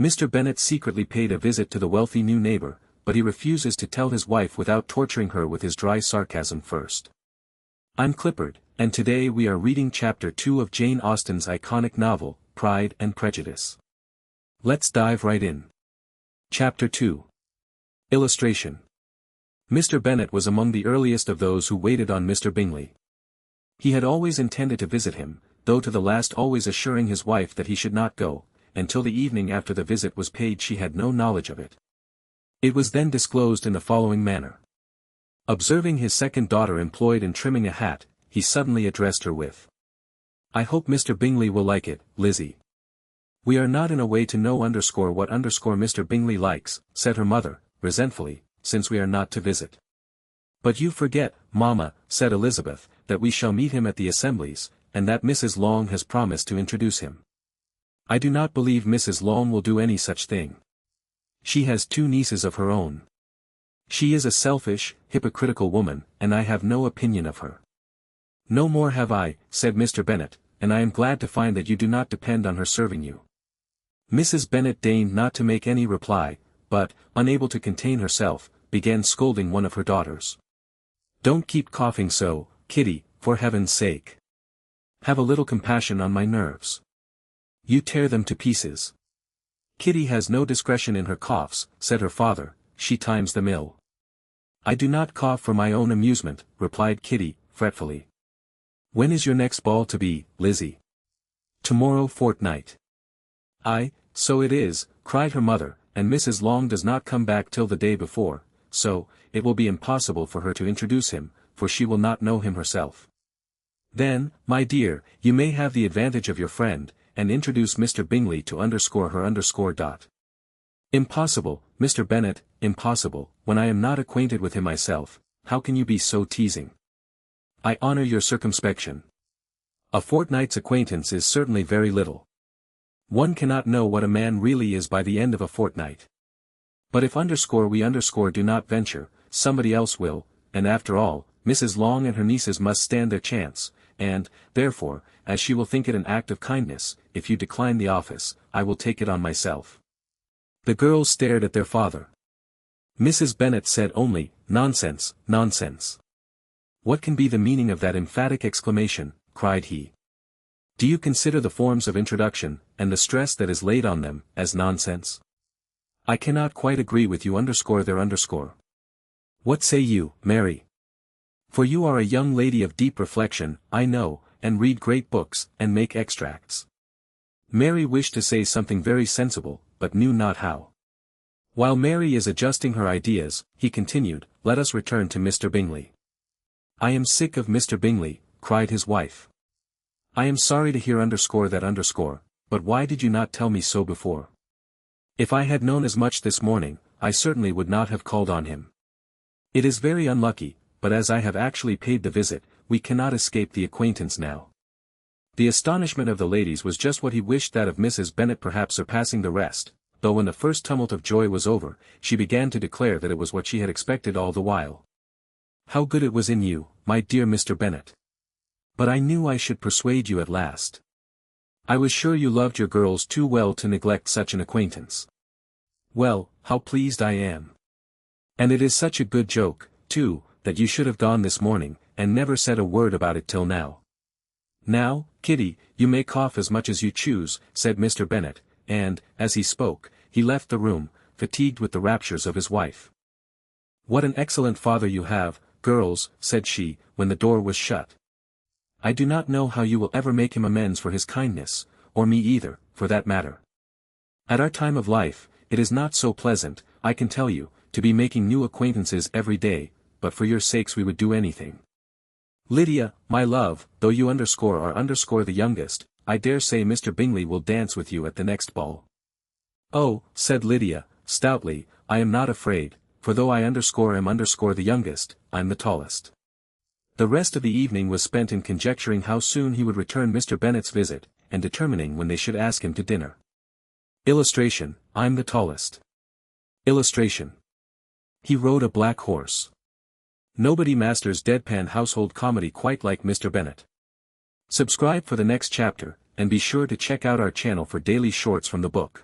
Mr. Bennet secretly paid a visit to the wealthy new neighbor, but he refuses to tell his wife without torturing her with his dry sarcasm first. I'm Clifford, and today we are reading Chapter 2 of Jane Austen's iconic novel, Pride and Prejudice. Let's dive right in. Chapter 2. Illustration. Mr. Bennet was among the earliest of those who waited on Mr. Bingley. He had always intended to visit him, though to the last always assuring his wife that he should not go, and till the evening after the visit was paid she had no knowledge of it. It was then disclosed in the following manner. Observing his second daughter employed in trimming a hat, he suddenly addressed her with, "I hope Mr. Bingley will like it, Lizzie." "We are not in a way to know what Mr. Bingley likes," said her mother, resentfully, "since we are not to visit." "But you forget, mamma," said Elizabeth, "that we shall meet him at the assemblies, and that Mrs. Long has promised to introduce him." "I do not believe Mrs. Long will do any such thing. She has 2 nieces of her own. She is a selfish, hypocritical woman, and I have no opinion of her." "No more have I," said Mr. Bennet, "and I am glad to find that you do not depend on her serving you." Mrs. Bennet deigned not to make any reply, but, unable to contain herself, began scolding one of her daughters. "Don't keep coughing so, Kitty, for heaven's sake. Have a little compassion on my nerves. You tear them to pieces." "Kitty has no discretion in her coughs," said her father, "she times them ill." "I do not cough for my own amusement," replied Kitty, fretfully. "When is your next ball to be, Lizzie?" "Tomorrow fortnight." "Aye, so it is," cried her mother, "and Mrs. Long does not come back till the day before, so, it will be impossible for her to introduce him, for she will not know him herself." "Then, my dear, you may have the advantage of your friend, and introduce Mr. Bingley to _her_. "Impossible, Mr. Bennet, impossible, when I am not acquainted with him myself. How can you be so teasing?" "I honor your circumspection. A fortnight's acquaintance is certainly very little. One cannot know what a man really is by the end of a fortnight. But if we do not venture, somebody else will, and after all, Mrs. Long and her nieces must stand their chance, and, therefore, as she will think it an act of kindness, if you decline the office, I will take it on myself." The girls stared at their father. Mrs. Bennet said only, "Nonsense, nonsense." "What can be the meaning of that emphatic exclamation?" cried he. "Do you consider the forms of introduction, and the stress that is laid on them, as nonsense? I cannot quite agree with you _their_. What say you, Mary? For you are a young lady of deep reflection, I know, and read great books, and make extracts." Mary wished to say something very sensible, but knew not how. While Mary is adjusting her ideas, he continued, "Let us return to Mr. Bingley." "I am sick of Mr. Bingley," cried his wife. "I am sorry to hear _that_, but why did you not tell me so before? If I had known as much this morning, I certainly would not have called on him. It is very unlucky, but as I have actually paid the visit, we cannot escape the acquaintance now." The astonishment of the ladies was just what he wished, that of Mrs. Bennet perhaps surpassing the rest, though when the first tumult of joy was over, she began to declare that it was what she had expected all the while. "How good it was in you, my dear Mr. Bennet. But I knew I should persuade you at last. I was sure you loved your girls too well to neglect such an acquaintance. Well, how pleased I am. And it is such a good joke, too, that you should have gone this morning, and never said a word about it till now." "Now, Kitty, you may cough as much as you choose," said Mr. Bennet, and, as he spoke, he left the room, fatigued with the raptures of his wife. "What an excellent father you have, girls," said she, when the door was shut. "I do not know how you will ever make him amends for his kindness, or me either, for that matter. At our time of life, it is not so pleasant, I can tell you, to be making new acquaintances every day, but for your sakes we would do anything. Lydia, my love, though you are the youngest, I dare say Mr. Bingley will dance with you at the next ball." "Oh," said Lydia, stoutly, "I am not afraid, for though I am the youngest, I'm the tallest." The rest of the evening was spent in conjecturing how soon he would return Mr. Bennet's visit, and determining when they should ask him to dinner. Illustration, I'm the tallest. Illustration. He rode a black horse. Nobody masters deadpan household comedy quite like Mr. Bennet. Subscribe for the next chapter, and be sure to check out our channel for daily shorts from the book.